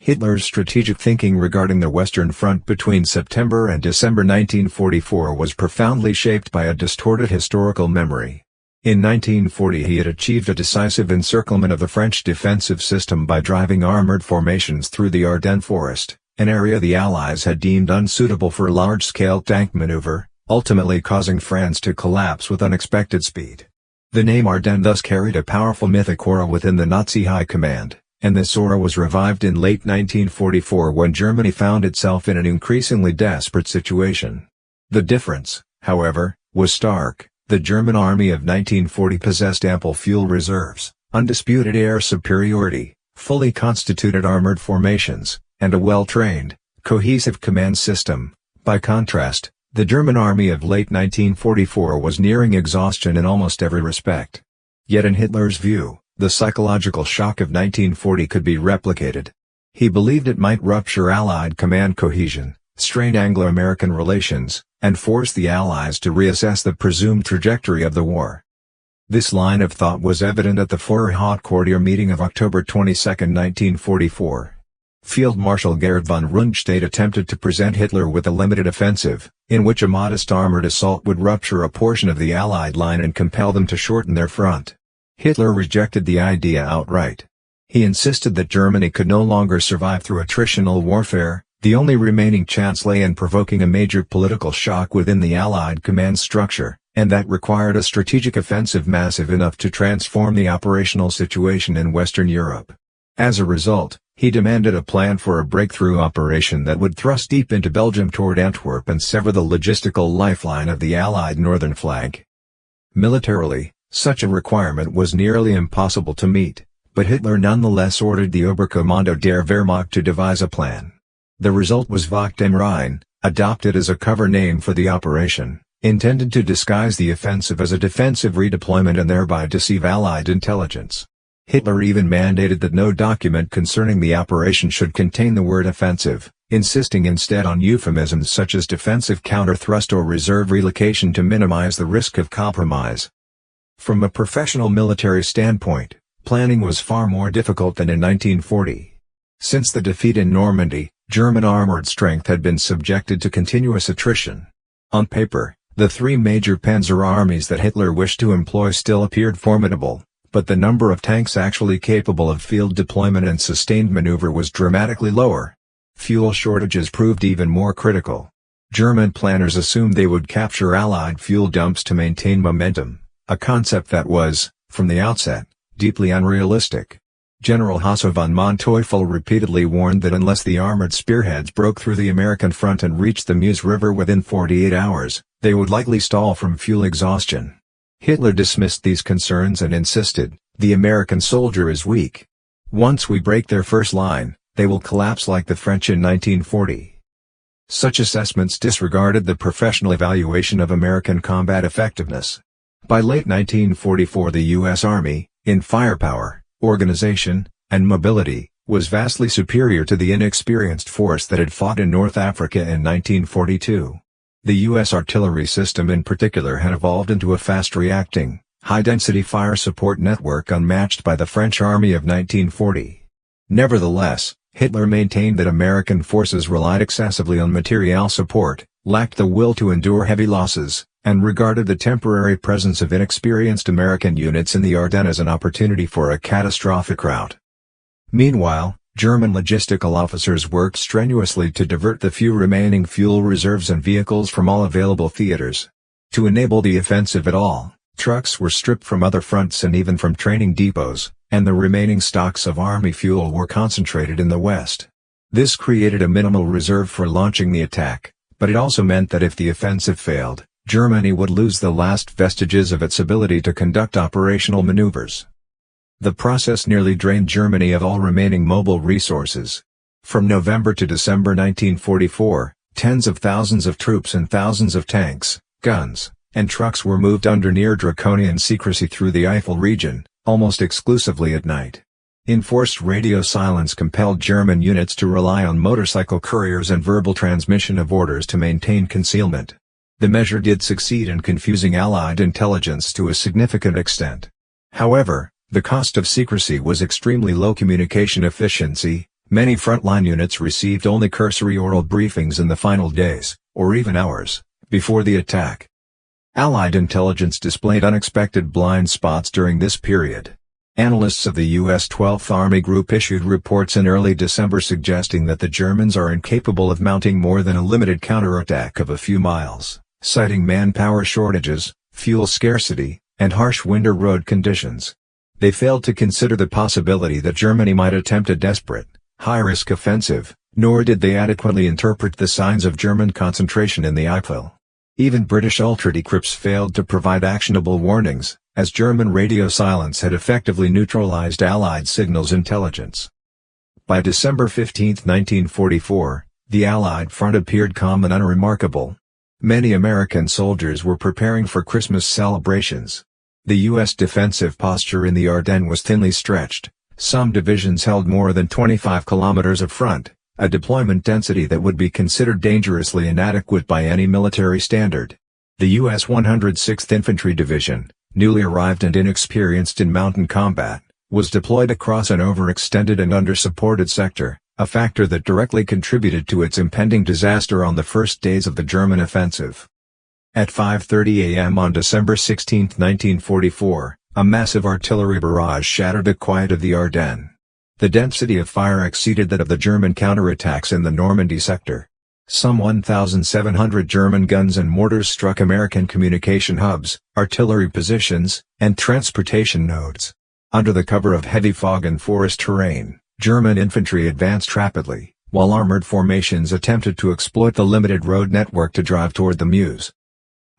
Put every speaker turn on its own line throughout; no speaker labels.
Hitler's strategic thinking regarding the Western Front between September and December 1944 was profoundly shaped by a distorted historical memory. In 1940 he had achieved a decisive encirclement of the French defensive system by driving armored formations through the Ardennes forest, an area the Allies had deemed unsuitable for large-scale tank maneuver, ultimately causing France to collapse with unexpected speed. The name Ardennes thus carried a powerful mythic aura within the Nazi high command, and this aura was revived in late 1944 when Germany found itself in an increasingly desperate situation. The difference, however, was stark. The German army of 1940 possessed ample fuel reserves, undisputed air superiority, fully constituted armored formations, and a well-trained, cohesive command system. By contrast, the German army of late 1944 was nearing exhaustion in almost every respect. Yet in Hitler's view, the psychological shock of 1940 could be replicated. He believed it might rupture Allied command cohesion, strain Anglo-American relations, and force the Allies to reassess the presumed trajectory of the war. This line of thought was evident at the Führer Hauptquartier meeting of October 22, 1944. Field Marshal Gerd von Rundstedt attempted to present Hitler with a limited offensive, in which a modest armored assault would rupture a portion of the Allied line and compel them to shorten their front. Hitler rejected the idea outright. He insisted that Germany could no longer survive through attritional warfare. The only remaining chance lay in provoking a major political shock within the Allied command structure, and that required a strategic offensive massive enough to transform the operational situation in Western Europe. As a result, he demanded a plan for a breakthrough operation that would thrust deep into Belgium toward Antwerp and sever the logistical lifeline of the Allied northern flank. Militarily, such a requirement was nearly impossible to meet, but Hitler nonetheless ordered the Oberkommando der Wehrmacht to devise a plan. The result was Wacht am Rhein, adopted as a cover name for the operation, intended to disguise the offensive as a defensive redeployment and thereby deceive Allied intelligence. Hitler even mandated that no document concerning the operation should contain the word offensive, insisting instead on euphemisms such as defensive counter-thrust or reserve relocation to minimize the risk of compromise. From a professional military standpoint, planning was far more difficult than in 1940. Since the defeat in Normandy, German armored strength had been subjected to continuous attrition. On paper, the three major panzer armies that Hitler wished to employ still appeared formidable, but the number of tanks actually capable of field deployment and sustained maneuver was dramatically lower. Fuel shortages proved even more critical. German planners assumed they would capture Allied fuel dumps to maintain momentum, a concept that was, from the outset, deeply unrealistic. General Hasso von Manteuffel repeatedly warned that unless the armored spearheads broke through the American front and reached the Meuse River within 48 hours, they would likely stall from fuel exhaustion. Hitler dismissed these concerns and insisted, "The American soldier is weak. Once we break their first line, they will collapse like the French in 1940." Such assessments disregarded the professional evaluation of American combat effectiveness. By late 1944 the U.S. Army, in firepower, organization, and mobility, was vastly superior to the inexperienced force that had fought in North Africa in 1942. The U.S. artillery system in particular had evolved into a fast-reacting, high-density fire support network unmatched by the French Army of 1940. Nevertheless, Hitler maintained that American forces relied excessively on materiel support, lacked the will to endure heavy losses, and regarded the temporary presence of inexperienced American units in the Ardennes as an opportunity for a catastrophic rout. Meanwhile, German logistical officers worked strenuously to divert the few remaining fuel reserves and vehicles from all available theaters. To enable the offensive at all, trucks were stripped from other fronts and even from training depots, and the remaining stocks of army fuel were concentrated in the west. This created a minimal reserve for launching the attack, but it also meant that if the offensive failed, Germany would lose the last vestiges of its ability to conduct operational maneuvers. The process nearly drained Germany of all remaining mobile resources. From November to December 1944, tens of thousands of troops and thousands of tanks, guns, and trucks were moved under near draconian secrecy through the Eifel region, almost exclusively at night. Enforced radio silence compelled German units to rely on motorcycle couriers and verbal transmission of orders to maintain concealment. The measure did succeed in confusing Allied intelligence to a significant extent. However, the cost of secrecy was extremely low communication efficiency, Many frontline units received only cursory oral briefings in the final days, or even hours, before the attack. Allied intelligence displayed unexpected blind spots during this period. Analysts of the U.S. 12th Army Group issued reports in early December suggesting that the Germans are incapable of mounting more than a limited counterattack of a few miles, citing manpower shortages, fuel scarcity, and harsh winter road conditions. They failed to consider the possibility that Germany might attempt a desperate, high-risk offensive, nor did they adequately interpret the signs of German concentration in the Eifel. Even British ultra-decrypts failed to provide actionable warnings, as German radio silence had effectively neutralized Allied signals intelligence. By December 15, 1944, the Allied front appeared calm and unremarkable. Many American soldiers were preparing for Christmas celebrations. The U.S. defensive posture in the Ardennes was thinly stretched. Some divisions held more than 25 kilometers of front, a deployment density that would be considered dangerously inadequate by any military standard. The U.S. 106th Infantry Division, newly arrived and inexperienced in mountain combat, was deployed across an overextended and under-supported sector, a factor that directly contributed to its impending disaster on the first days of the German offensive. At 5:30 a.m. on December 16, 1944, a massive artillery barrage shattered the quiet of the Ardennes. The density of fire exceeded that of the German counterattacks in the Normandy sector. Some 1,700 German guns and mortars struck American communication hubs, artillery positions, and transportation nodes. Under the cover of heavy fog and forest terrain, German infantry advanced rapidly, while armored formations attempted to exploit the limited road network to drive toward the Meuse.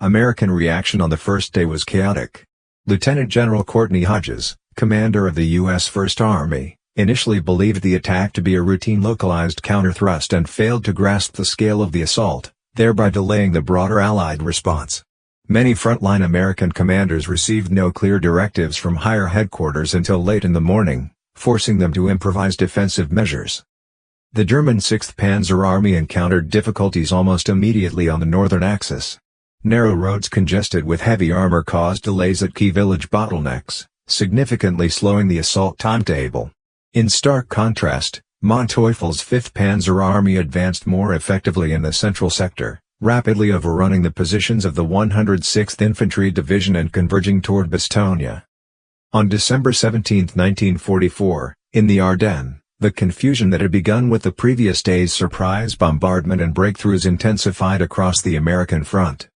American reaction on the first day was chaotic. Lieutenant General Courtney Hodges, commander of the U.S. First Army, initially believed the attack to be a routine localized counter-thrust and failed to grasp the scale of the assault, thereby delaying the broader Allied response. Many frontline American commanders received no clear directives from higher headquarters until late in the morning, forcing them to improvise defensive measures. The German 6th Panzer Army encountered difficulties almost immediately on the northern axis. Narrow roads congested with heavy armor caused delays at key village bottlenecks, significantly slowing the assault timetable. In stark contrast, Manteuffel's 5th Panzer Army advanced more effectively in the central sector, rapidly overrunning the positions of the 106th Infantry Division and converging toward Bastogne. On December 17, 1944, in the Ardennes, the confusion that had begun with the previous day's surprise bombardment and breakthroughs intensified across the American front.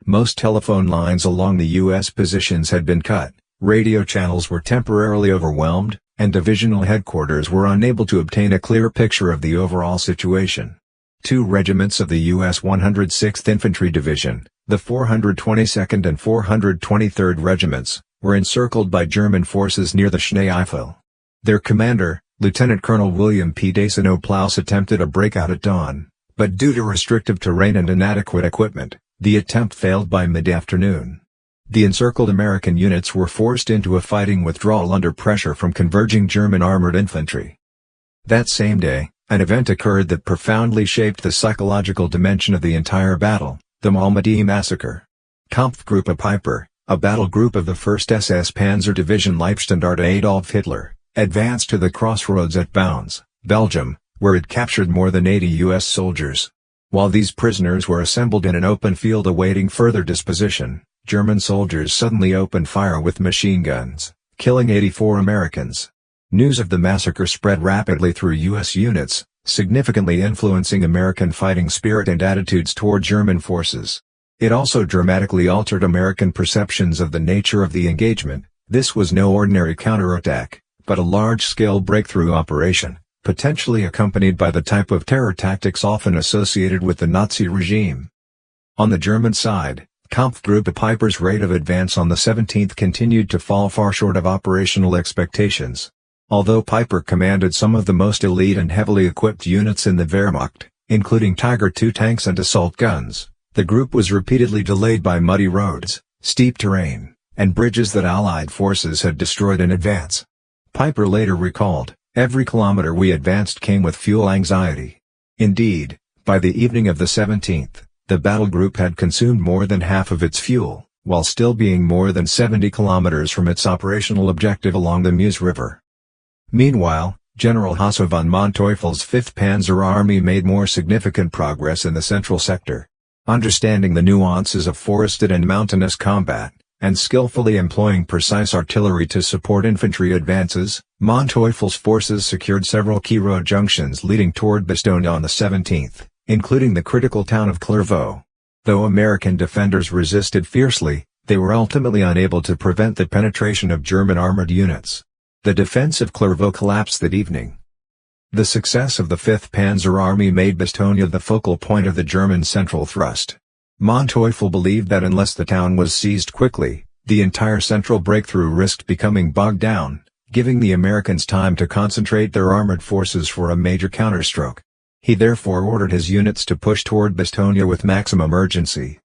Most telephone lines along the U.S. positions had been cut, radio channels were temporarily overwhelmed, and divisional headquarters were unable to obtain a clear picture of the overall situation. Two regiments of the U.S. 106th Infantry Division, the 422nd and 423rd Regiments, were encircled by German forces near the Schnee Eifel. Their commander, Lieutenant Colonel William P. Desaneaux-Plaus attempted a breakout at dawn, but due to restrictive terrain and inadequate equipment, the attempt failed by mid-afternoon. The encircled American units were forced into a fighting withdrawal under pressure from converging German armored infantry. That same day, an event occurred that profoundly shaped the psychological dimension of the entire battle, the Malmedy massacre. Kampfgruppe Peiper, a battle group of the 1st SS Panzer Division Leibstandarte Adolf Hitler, advanced to the crossroads at Bounds, Belgium, where it captured more than 80 U.S. soldiers. While these prisoners were assembled in an open field awaiting further disposition, German soldiers suddenly opened fire with machine guns, killing 84 Americans. News of the massacre spread rapidly through U.S. units, significantly influencing American fighting spirit and attitudes toward German forces. It also dramatically altered American perceptions of the nature of the engagement. This was no ordinary counterattack, but a large-scale breakthrough operation, potentially accompanied by the type of terror tactics often associated with the Nazi regime. On the German side, Kampfgruppe Peiper's rate of advance on the 17th continued to fall far short of operational expectations. Although Peiper commanded some of the most elite and heavily equipped units in the Wehrmacht, including Tiger II tanks and assault guns, the group was repeatedly delayed by muddy roads, steep terrain, and bridges that Allied forces had destroyed in advance. Peiper later recalled, "Every kilometer we advanced came with fuel anxiety." Indeed, by the evening of the 17th, the battle group had consumed more than half of its fuel, while still being more than 70 kilometers from its operational objective along the Meuse River. Meanwhile, General Hasso von Manteuffel's 5th Panzer Army made more significant progress in the central sector. Understanding the nuances of forested and mountainous combat, and skillfully employing precise artillery to support infantry advances, Manteuffel's forces secured several key road junctions leading toward Bastogne on the 17th, including the critical town of Clairvaux. Though American defenders resisted fiercely, they were ultimately unable to prevent the penetration of German armored units. The defense of Clairvaux collapsed that evening. The success of the 5th Panzer Army made Bastogne the focal point of the German central thrust. Manteuffel believed that unless the town was seized quickly, the entire central breakthrough risked becoming bogged down, giving the Americans time to concentrate their armored forces for a major counterstroke. He therefore ordered his units to push toward Bastogne with maximum urgency.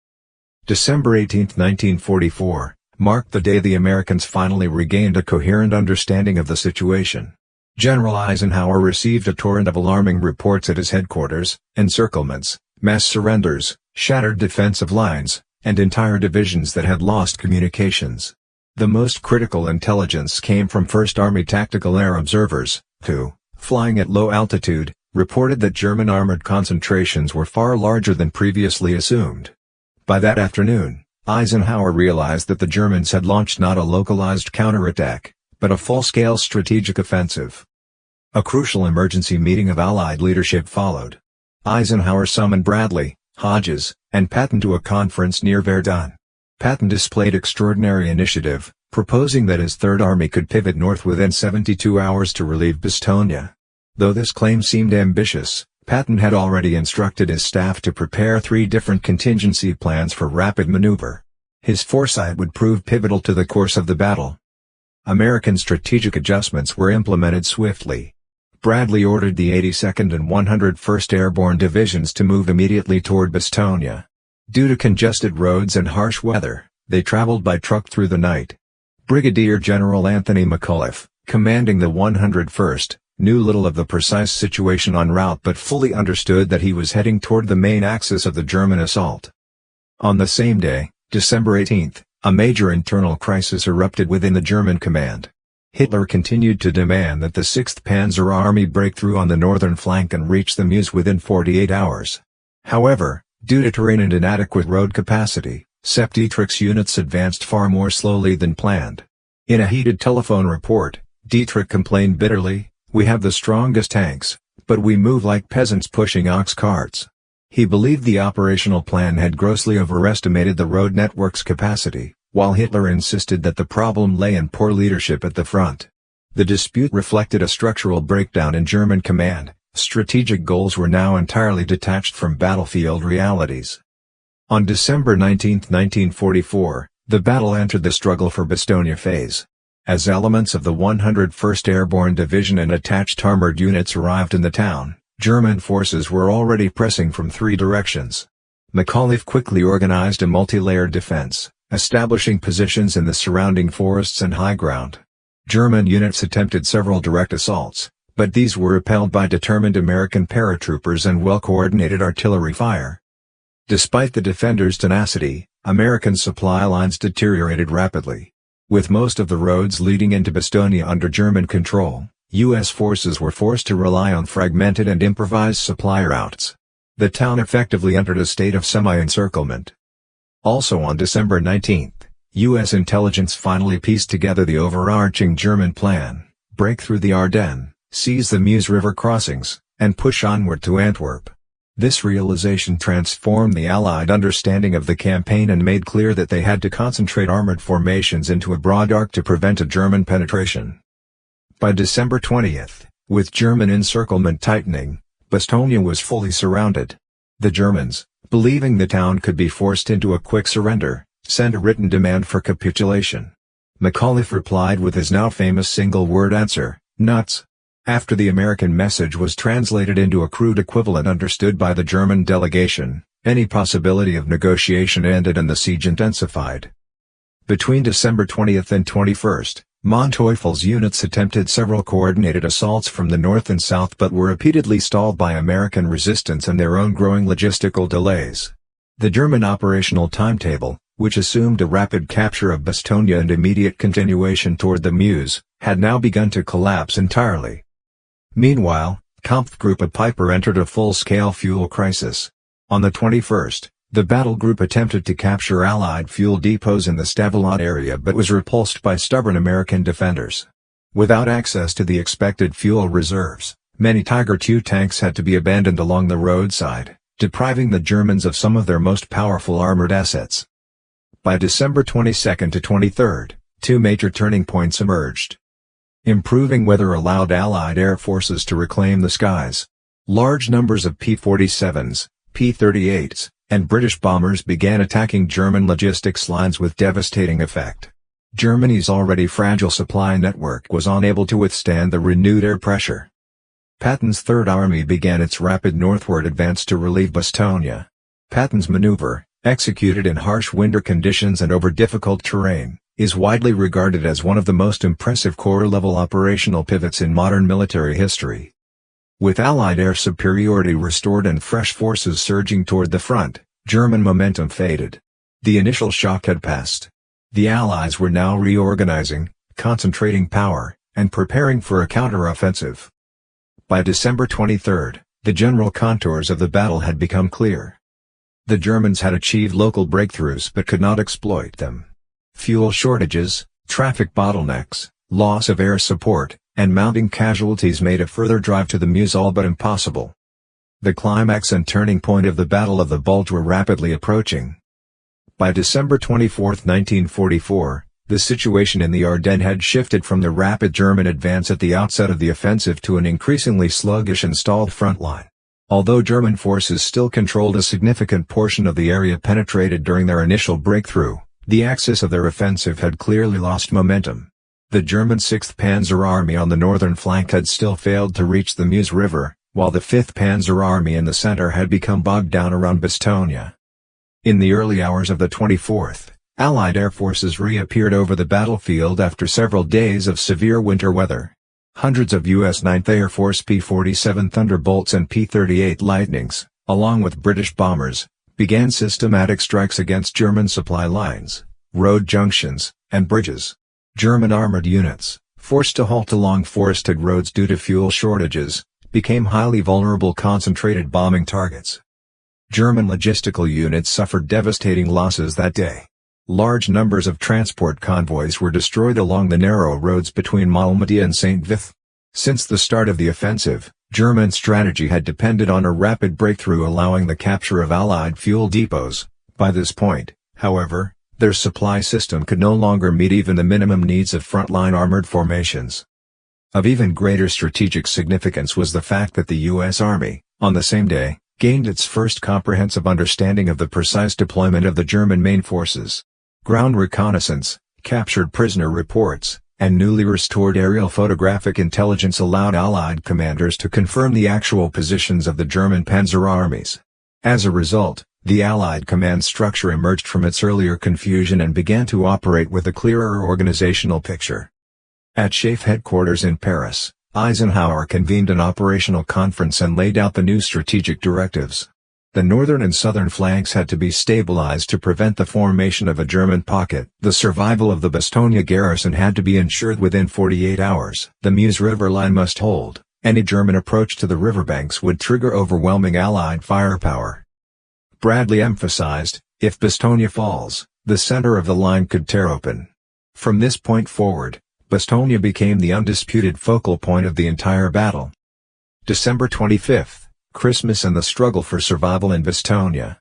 December 18, 1944, marked the day the Americans finally regained a coherent understanding of the situation. General Eisenhower received a torrent of alarming reports at his headquarters: encirclements, mass surrenders, shattered defensive lines, and entire divisions that had lost communications. The most critical intelligence came from 1st Army Tactical Air Observers, who, flying at low altitude, reported that German armored concentrations were far larger than previously assumed. By that afternoon, Eisenhower realized that the Germans had launched not a localized counterattack, but a full-scale strategic offensive. A crucial emergency meeting of Allied leadership followed. Eisenhower summoned Bradley, Hodges, and Patton to a conference near Verdun. Patton displayed extraordinary initiative, proposing that his Third Army could pivot north within 72 hours to relieve Bastogne. Though this claim seemed ambitious, Patton had already instructed his staff to prepare 3 different contingency plans for rapid maneuver. His foresight would prove pivotal to the course of the battle. American strategic adjustments were implemented swiftly. Bradley ordered the 82nd and 101st Airborne Divisions to move immediately toward Bastogne. Due to congested roads and harsh weather, they traveled by truck through the night. Brigadier General Anthony McAuliffe, commanding the 101st, knew little of the precise situation en route but fully understood that he was heading toward the main axis of the German assault. On the same day, December 18, a major internal crisis erupted within the German command. Hitler continued to demand that the 6th Panzer Army break through on the northern flank and reach the Meuse within 48 hours. However, due to terrain and inadequate road capacity, Sepp Dietrich's units advanced far more slowly than planned. In a heated telephone report, Dietrich complained bitterly, "We have the strongest tanks, but we move like peasants pushing ox carts." He believed the operational plan had grossly overestimated the road network's capacity, while Hitler insisted that the problem lay in poor leadership at the front. The dispute reflected a structural breakdown in German command. Strategic goals were now entirely detached from battlefield realities. On December 19, 1944, the battle entered the struggle for Bastogne phase. As elements of the 101st Airborne Division and attached armored units arrived in the town, German forces were already pressing from 3 directions. McAuliffe quickly organized a multi-layered defense, establishing positions in the surrounding forests and high ground. German units attempted several direct assaults, but these were repelled by determined American paratroopers and well-coordinated artillery fire. Despite the defenders' tenacity, American supply lines deteriorated rapidly. With most of the roads leading into Bastogne under German control, U.S. forces were forced to rely on fragmented and improvised supply routes. The town effectively entered a state of semi-encirclement. Also on December 19, U.S. intelligence finally pieced together the overarching German plan: break through the Ardennes, seize the Meuse River crossings, and push onward to Antwerp. This realization transformed the Allied understanding of the campaign and made clear that they had to concentrate armored formations into a broad arc to prevent a German penetration. By December 20, with German encirclement tightening, Bastogne was fully surrounded. The Germans, believing the town could be forced into a quick surrender, sent a written demand for capitulation. McAuliffe replied with his now famous single-word answer, "Nuts." After the American message was translated into a crude equivalent understood by the German delegation, any possibility of negotiation ended and the siege intensified. Between December 20 and 21, Manteuffel's units attempted several coordinated assaults from the north and south but were repeatedly stalled by American resistance and their own growing logistical delays. The German operational timetable, which assumed a rapid capture of Bastogne and immediate continuation toward the Meuse, had now begun to collapse entirely. Meanwhile, Kampfgruppe Piper entered a full-scale fuel crisis. On the 21st, the battle group attempted to capture Allied fuel depots in the Stavelot area but was repulsed by stubborn American defenders. Without access to the expected fuel reserves, many Tiger II tanks had to be abandoned along the roadside, depriving the Germans of some of their most powerful armored assets. By December 22 to 23, two major turning points emerged. Improving weather allowed Allied air forces to reclaim the skies. Large numbers of P-47s, P-38s, and British bombers began attacking German logistics lines with devastating effect. Germany's already fragile supply network was unable to withstand the renewed air pressure. Patton's Third Army began its rapid northward advance to relieve Bastogne. Patton's maneuver, executed in harsh winter conditions and over difficult terrain, is widely regarded as one of the most impressive corps-level operational pivots in modern military history. With Allied air superiority restored and fresh forces surging toward the front, German momentum faded. The initial shock had passed. The Allies were now reorganizing, concentrating power, and preparing for a counter-offensive. By December 23, the general contours of the battle had become clear. The Germans had achieved local breakthroughs but could not exploit them. Fuel shortages, traffic bottlenecks, loss of air support, and mounting casualties made a further drive to the Meuse all but impossible. The climax and turning point of the Battle of the Bulge were rapidly approaching. By December 24, 1944, the situation in the Ardennes had shifted from the rapid German advance at the outset of the offensive to an increasingly sluggish and stalled front line. Although German forces still controlled a significant portion of the area penetrated during their initial breakthrough, the axis of their offensive had clearly lost momentum. The German 6th Panzer Army on the northern flank had still failed to reach the Meuse River, while the 5th Panzer Army in the center had become bogged down around Bastogne. In the early hours of the 24th, Allied air forces reappeared over the battlefield after several days of severe winter weather. Hundreds of U.S. 9th Air Force P-47 Thunderbolts and P-38 Lightnings, along with British bombers, began systematic strikes against German supply lines, road junctions, and bridges. German armored units, forced to halt along forested roads due to fuel shortages, became highly vulnerable concentrated bombing targets. German logistical units suffered devastating losses that day. Large numbers of transport convoys were destroyed along the narrow roads between Malmedy and St. Vith. Since the start of the offensive, German strategy had depended on a rapid breakthrough allowing the capture of Allied fuel depots. By this point, however, their supply system could no longer meet even the minimum needs of frontline armored formations. Of even greater strategic significance was the fact that the U.S. Army, on the same day, gained its first comprehensive understanding of the precise deployment of the German main forces. Ground reconnaissance, captured prisoner reports, and newly restored aerial photographic intelligence allowed Allied commanders to confirm the actual positions of the German panzer armies. As a result, the Allied command structure emerged from its earlier confusion and began to operate with a clearer organizational picture. At SHAEF headquarters in Paris, Eisenhower convened an operational conference and laid out the new strategic directives. The northern and southern flanks had to be stabilized to prevent the formation of a German pocket. The survival of the Bastogne garrison had to be ensured within 48 hours. The Meuse River line must hold. Any German approach to the riverbanks would trigger overwhelming Allied firepower. Bradley emphasized, if Bastogne falls, the center of the line could tear open. From this point forward, Bastogne became the undisputed focal point of the entire battle. December 25. Christmas and the struggle for survival in Bastogne.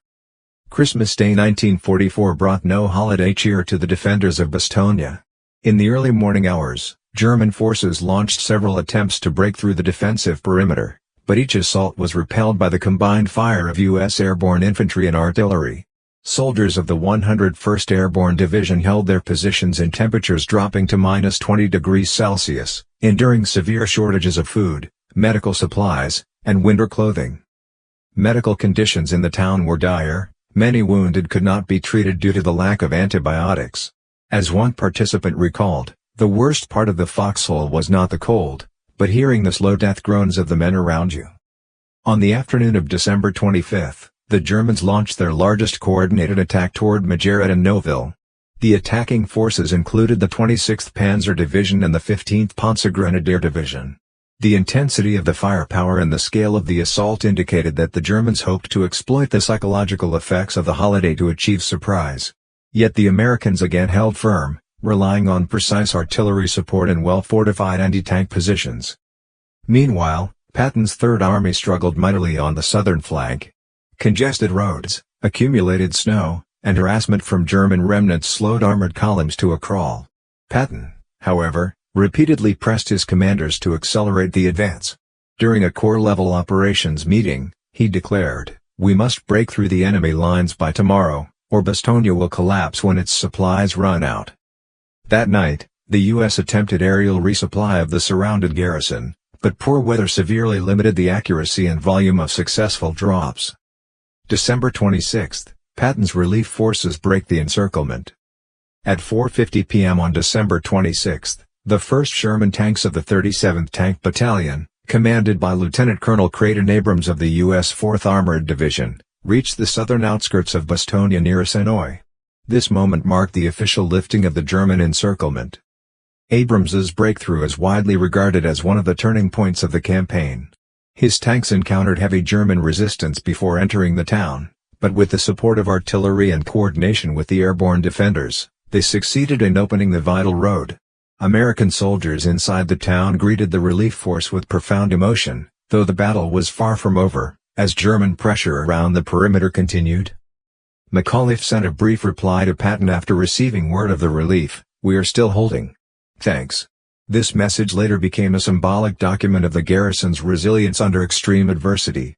Christmas Day 1944 brought no holiday cheer to the defenders of Bastogne. In the early morning hours, German forces launched several attempts to break through the defensive perimeter, but each assault was repelled by the combined fire of U.S. airborne infantry and artillery. Soldiers of the 101st Airborne Division held their positions in temperatures dropping to -20°C, enduring severe shortages of food, medical supplies, and winter clothing. Medical conditions in the town were dire. Many wounded could not be treated due to the lack of antibiotics. As one participant recalled, the worst part of the foxhole was not the cold, but hearing the slow death groans of the men around you. On the afternoon of December 25, the Germans launched their largest coordinated attack toward Majerat and Neuville. The attacking forces included the 26th Panzer Division and the 15th Panzergrenadier Division. The intensity of the firepower and the scale of the assault indicated that the Germans hoped to exploit the psychological effects of the holiday to achieve surprise. Yet the Americans again held firm, relying on precise artillery support and well-fortified anti-tank positions. Meanwhile, Patton's Third Army struggled mightily on the southern flank. Congested roads, accumulated snow, and harassment from German remnants slowed armored columns to a crawl. Patton, however, repeatedly pressed his commanders to accelerate the advance. During a corps-level operations meeting, he declared, "We must break through the enemy lines by tomorrow, or Bastogne will collapse when its supplies run out." That night, the U.S. attempted aerial resupply of the surrounded garrison, but poor weather severely limited the accuracy and volume of successful drops. December 26, Patton's relief forces break the encirclement. At 4:50 p.m. on December 26, the 1st Sherman tanks of the 37th Tank Battalion, commanded by Lieutenant Colonel Creighton Abrams of the U.S. 4th Armored Division, reached the southern outskirts of Bastogne near Senoy. This moment marked the official lifting of the German encirclement. Abrams's breakthrough is widely regarded as one of the turning points of the campaign. His tanks encountered heavy German resistance before entering the town, but with the support of artillery and coordination with the airborne defenders, they succeeded in opening the vital road. American soldiers inside the town greeted the relief force with profound emotion, though the battle was far from over, as German pressure around the perimeter continued. McAuliffe sent a brief reply to Patton after receiving word of the relief: "We are still holding. Thanks." This message later became a symbolic document of the garrison's resilience under extreme adversity.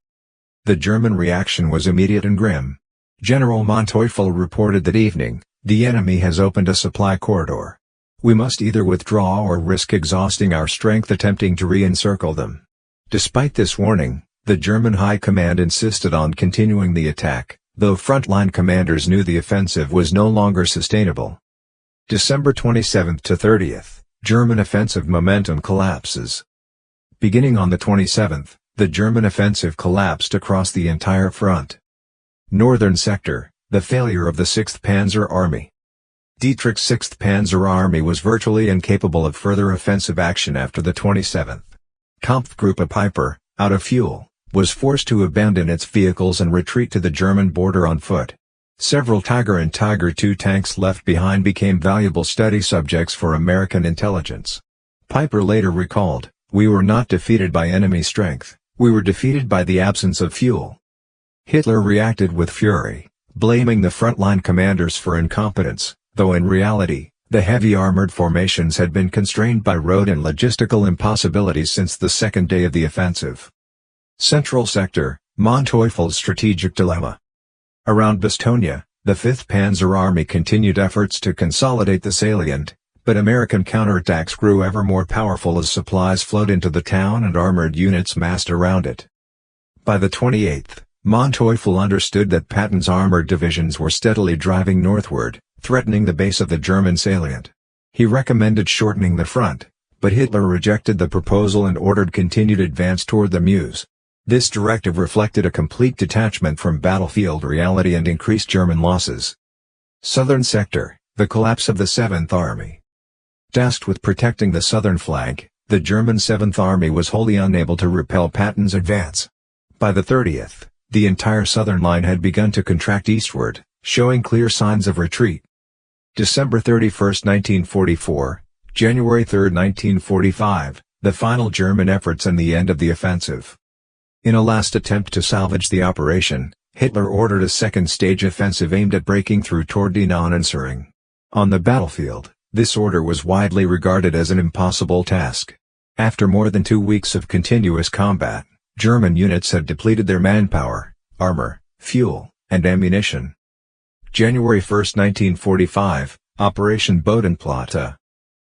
The German reaction was immediate and grim. General Manteuffel reported that evening, "The enemy has opened a supply corridor. We must either withdraw or risk exhausting our strength attempting to re-encircle them." Despite this warning, the German High Command insisted on continuing the attack, though frontline commanders knew the offensive was no longer sustainable. December 27 to 30th, German offensive momentum collapses. Beginning on the 27th, the German offensive collapsed across the entire front. Northern sector, the failure of the 6th Panzer Army. Dietrich's 6th Panzer Army was virtually incapable of further offensive action after the 27th. Kampfgruppe Piper, out of fuel, was forced to abandon its vehicles and retreat to the German border on foot. Several Tiger and Tiger II tanks left behind became valuable study subjects for American intelligence. Piper later recalled, "We were not defeated by enemy strength, we were defeated by the absence of fuel." Hitler reacted with fury, blaming the frontline commanders for incompetence, though in reality, the heavy armored formations had been constrained by road and logistical impossibilities since the second day of the offensive. Central sector, Manteuffel's strategic dilemma. Around Bastogne, the 5th Panzer Army continued efforts to consolidate the salient, but American counterattacks grew ever more powerful as supplies flowed into the town and armored units massed around it. By the 28th, Manteuffel understood that Patton's armored divisions were steadily driving northward, threatening the base of the German salient. He recommended shortening the front, but Hitler rejected the proposal and ordered continued advance toward the Meuse. This directive reflected a complete detachment from battlefield reality and increased German losses. Southern sector, the collapse of the 7th Army. Tasked with protecting the southern flank, the German 7th Army was wholly unable to repel Patton's advance. By the 30th, the entire southern line had begun to contract eastward, showing clear signs of retreat. December 31, 1944, January 3, 1945, the final German efforts and the end of the offensive. In a last attempt to salvage the operation, Hitler ordered a second-stage offensive aimed at breaking through toward Dinant and Suring. On the battlefield, this order was widely regarded as an impossible task. After more than 2 weeks of continuous combat, German units had depleted their manpower, armor, fuel, and ammunition. January 1, 1945, Operation Bodenplatte.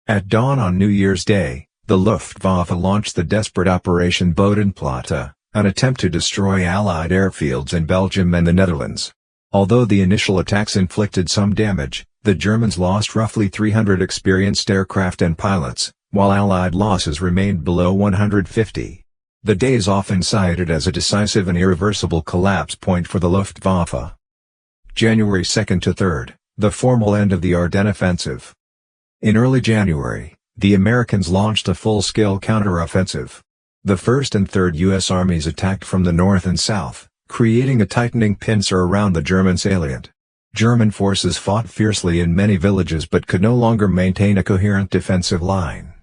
At dawn on New Year's Day, the Luftwaffe launched the desperate Operation Bodenplatte, an attempt to destroy Allied airfields in Belgium and the Netherlands. Although the initial attacks inflicted some damage, the Germans lost roughly 300 experienced aircraft and pilots, while Allied losses remained below 150. The day is often cited as a decisive and irreversible collapse point for the Luftwaffe. January 2 to 3, the formal end of the Ardennes offensive. In early January, the Americans launched a full-scale counter-offensive. The 1st and 3rd U.S. armies attacked from the north and south, creating a tightening pincer around the German salient. German forces fought fiercely in many villages but could no longer maintain a coherent defensive line.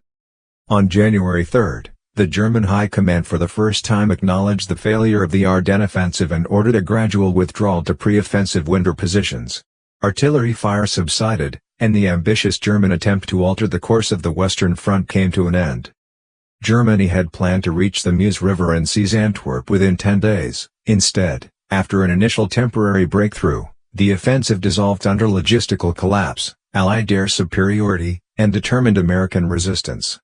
On January 3, the German High Command for the first time acknowledged the failure of the Ardennes offensive and ordered a gradual withdrawal to pre-offensive winter positions. Artillery fire subsided, and the ambitious German attempt to alter the course of the Western Front came to an end. Germany had planned to reach the Meuse River and seize Antwerp within 10 days. Instead, after an initial temporary breakthrough, the offensive dissolved under logistical collapse, Allied air superiority, and determined American resistance.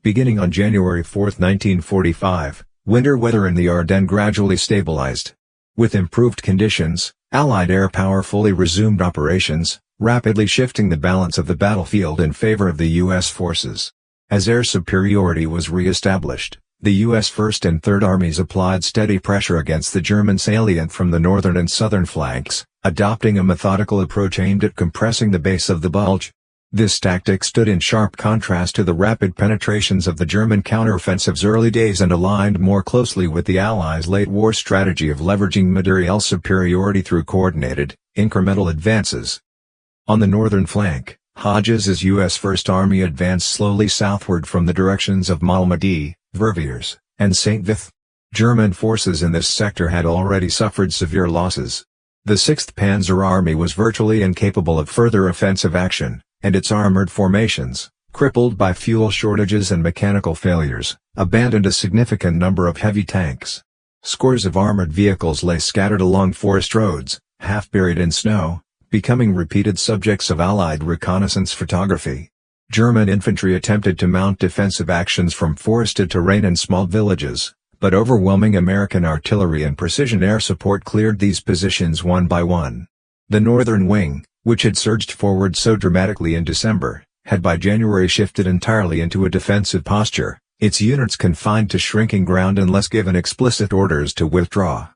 Beginning on January 4, 1945, winter weather in the Ardennes gradually stabilized. With improved conditions, Allied air power fully resumed operations, rapidly shifting the balance of the battlefield in favor of the U.S. forces. As air superiority was re-established, the U.S. 1st and 3rd Armies applied steady pressure against the German salient from the northern and southern flanks, adopting a methodical approach aimed at compressing the base of the Bulge. This tactic stood in sharp contrast to the rapid penetrations of the German counteroffensive's early days and aligned more closely with the Allies' late-war strategy of leveraging materiel superiority through coordinated, incremental advances. On the northern flank, Hodges's U.S. 1st Army advanced slowly southward from the directions of Malmedy, Verviers, and St. Vith. German forces in this sector had already suffered severe losses. The 6th Panzer Army was virtually incapable of further offensive action, and its armored formations, crippled by fuel shortages and mechanical failures, abandoned a significant number of heavy tanks. Scores of armored vehicles lay scattered along forest roads, half buried in snow, becoming repeated subjects of Allied reconnaissance photography. German infantry attempted to mount defensive actions from forested terrain and small villages, but overwhelming American artillery and precision air support cleared these positions one by one. The northern wing, which had surged forward so dramatically in December, had by January shifted entirely into a defensive posture, its units confined to shrinking ground unless given explicit orders to withdraw.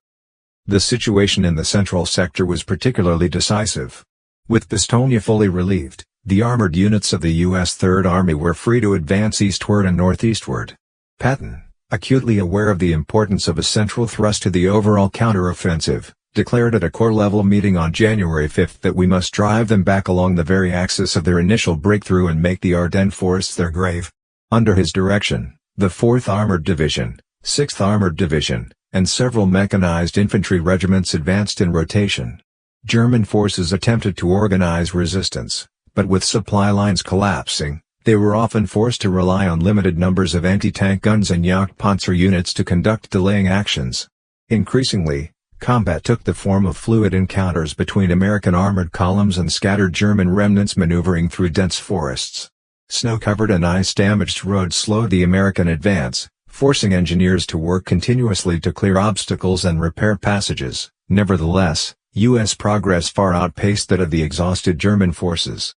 The situation in the central sector was particularly decisive. With Bastogne fully relieved, the armored units of the U.S. 3rd Army were free to advance eastward and northeastward. Patton, acutely aware of the importance of a central thrust to the overall counteroffensive, declared at a corps-level meeting on January 5 that we must drive them back along the very axis of their initial breakthrough and make the Ardennes forests their grave. Under his direction, the 4th Armored Division, 6th Armored Division, and several mechanized infantry regiments advanced in rotation. German forces attempted to organize resistance, but with supply lines collapsing, they were often forced to rely on limited numbers of anti-tank guns and Jagdpanzer units to conduct delaying actions. Increasingly, combat took the form of fluid encounters between American armored columns and scattered German remnants maneuvering through dense forests. Snow-covered and ice-damaged roads slowed the American advance, forcing engineers to work continuously to clear obstacles and repair passages. Nevertheless, U.S. progress far outpaced that of the exhausted German forces.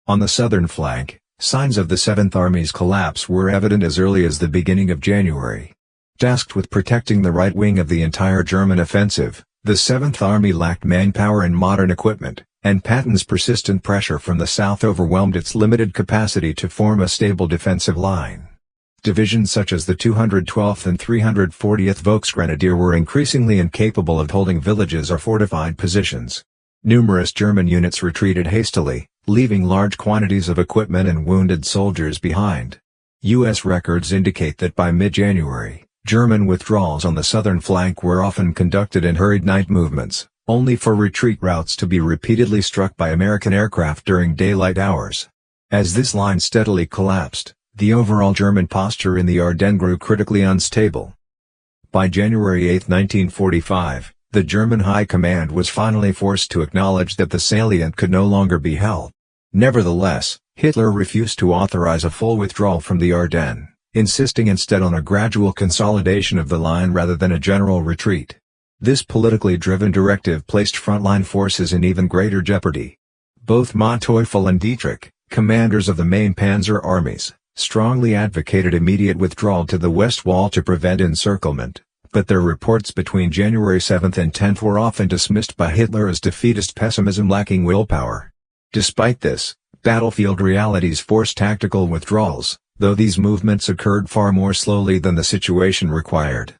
On the southern flank, signs of the 7th Army's collapse were evident as early as the beginning of January. Tasked with protecting the right wing of the entire German offensive, the 7th Army lacked manpower and modern equipment, and Patton's persistent pressure from the south overwhelmed its limited capacity to form a stable defensive line. Divisions such as the 212th and 340th Volksgrenadier were increasingly incapable of holding villages or fortified positions. Numerous German units retreated hastily, leaving large quantities of equipment and wounded soldiers behind. U.S. records indicate that by mid-January, German withdrawals on the southern flank were often conducted in hurried night movements, only for retreat routes to be repeatedly struck by American aircraft during daylight hours. As this line steadily collapsed, the overall German posture in the Ardennes grew critically unstable. By January 8, 1945, the German High Command was finally forced to acknowledge that the salient could no longer be held. Nevertheless, Hitler refused to authorize a full withdrawal from the Ardennes, insisting instead on a gradual consolidation of the line rather than a general retreat. This politically driven directive placed frontline forces in even greater jeopardy. Both Manteuffel and Dietrich, commanders of the main panzer armies, strongly advocated immediate withdrawal to the West Wall to prevent encirclement, but their reports between January 7 and 10 were often dismissed by Hitler as defeatist pessimism lacking willpower. Despite this, battlefield realities forced tactical withdrawals, though these movements occurred far more slowly than the situation required.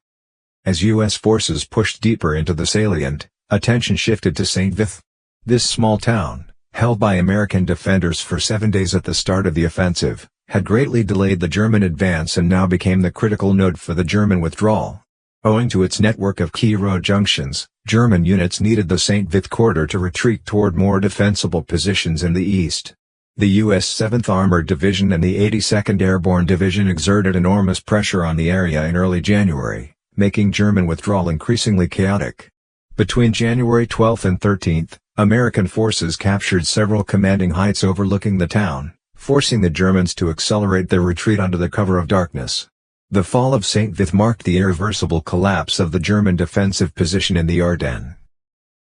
As U.S. forces pushed deeper into the salient, attention shifted to St. Vith. This small town, held by American defenders for 7 days at the start of the offensive, had greatly delayed the German advance and now became the critical node for the German withdrawal. Owing to its network of key road junctions, German units needed the St. Vith corridor to retreat toward more defensible positions in the east. The U.S. 7th Armored Division and the 82nd Airborne Division exerted enormous pressure on the area in early January, making German withdrawal increasingly chaotic. Between January 12 and 13, American forces captured several commanding heights overlooking the town, forcing the Germans to accelerate their retreat under the cover of darkness. The fall of St. Vith marked the irreversible collapse of the German defensive position in the Ardennes.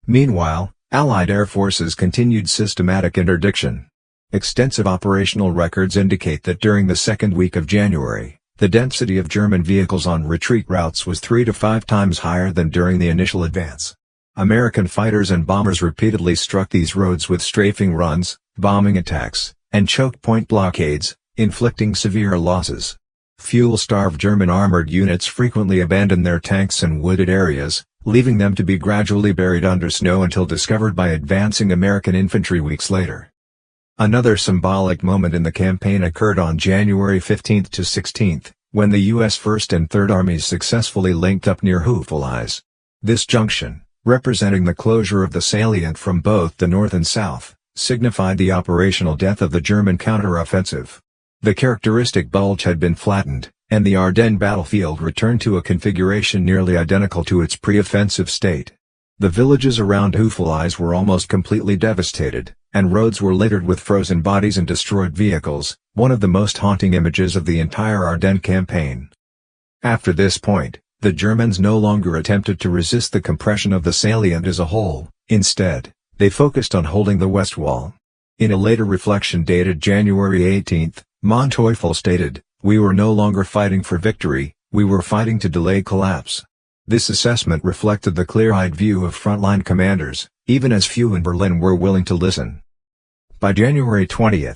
Meanwhile, Allied air forces continued systematic interdiction. Extensive operational records indicate that during the second week of January, the density of German vehicles on retreat routes was 3 to 5 times higher than during the initial advance. American fighters and bombers repeatedly struck these roads with strafing runs, bombing attacks, and choke point blockades, inflicting severe losses. Fuel-starved German armored units frequently abandoned their tanks in wooded areas, leaving them to be gradually buried under snow until discovered by advancing American infantry weeks later. Another symbolic moment in the campaign occurred on January 15 to 16, when the U.S. 1st and 3rd Armies successfully linked up near Houffalize. This junction, representing the closure of the salient from both the north and south, signified the operational death of the German counteroffensive. The characteristic Bulge had been flattened, and the Ardennes battlefield returned to a configuration nearly identical to its pre-offensive state. The villages around Houffalize were almost completely devastated, and roads were littered with frozen bodies and destroyed vehicles, one of the most haunting images of the entire Ardennes campaign. After this point, the Germans no longer attempted to resist the compression of the salient as a whole. Instead, they focused on holding the west wall. In a later reflection dated January 18, Manteuffel stated, "We were no longer fighting for victory, we were fighting to delay collapse." This assessment reflected the clear-eyed view of frontline commanders, even as few in Berlin were willing to listen. By January 20,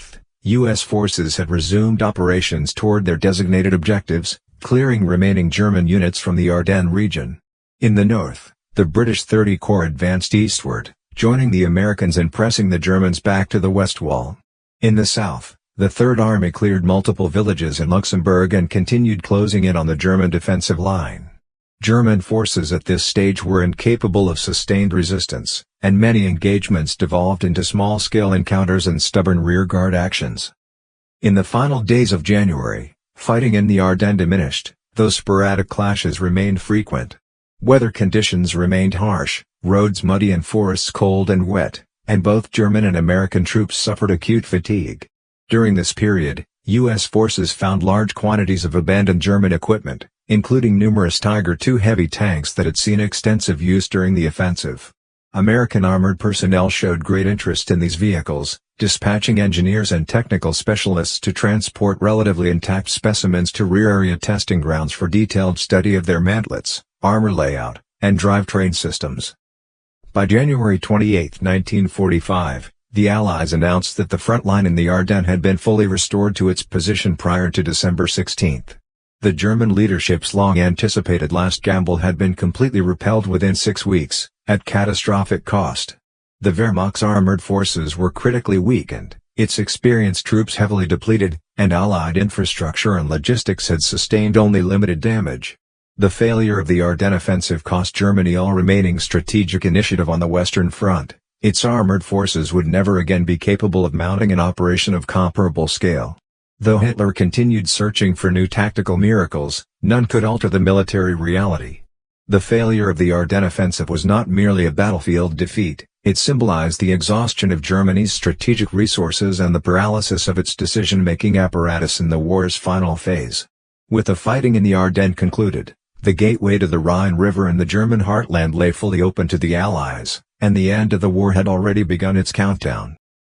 U.S. forces had resumed operations toward their designated objectives, clearing remaining German units from the Ardennes region. In the north, the British 30 Corps advanced eastward, joining the Americans in pressing the Germans back to the west wall. In the south, the Third Army cleared multiple villages in Luxembourg and continued closing in on the German defensive line. German forces at this stage were incapable of sustained resistance, and many engagements devolved into small-scale encounters and stubborn rearguard actions. In the final days of January, fighting in the Ardennes diminished, though sporadic clashes remained frequent. Weather conditions remained harsh, roads muddy and forests cold and wet, and both German and American troops suffered acute fatigue. During this period, U.S. forces found large quantities of abandoned German equipment, including numerous Tiger II heavy tanks that had seen extensive use during the offensive. American armored personnel showed great interest in these vehicles, dispatching engineers and technical specialists to transport relatively intact specimens to rear area testing grounds for detailed study of their mantlets, armor layout, and drivetrain systems. By January 28, 1945, the Allies announced that the front line in the Ardennes had been fully restored to its position prior to December 16. The German leadership's long-anticipated last gamble had been completely repelled within 6 weeks, at catastrophic cost. The Wehrmacht's armored forces were critically weakened, its experienced troops heavily depleted, and Allied infrastructure and logistics had sustained only limited damage. The failure of the Ardennes offensive cost Germany all remaining strategic initiative on the Western Front. Its armored forces would never again be capable of mounting an operation of comparable scale. Though Hitler continued searching for new tactical miracles, none could alter the military reality. The failure of the Ardennes offensive was not merely a battlefield defeat, it symbolized the exhaustion of Germany's strategic resources and the paralysis of its decision-making apparatus in the war's final phase. With the fighting in the Ardennes concluded, the gateway to the Rhine River and the German heartland lay fully open to the Allies, and the end of the war had already begun its countdown.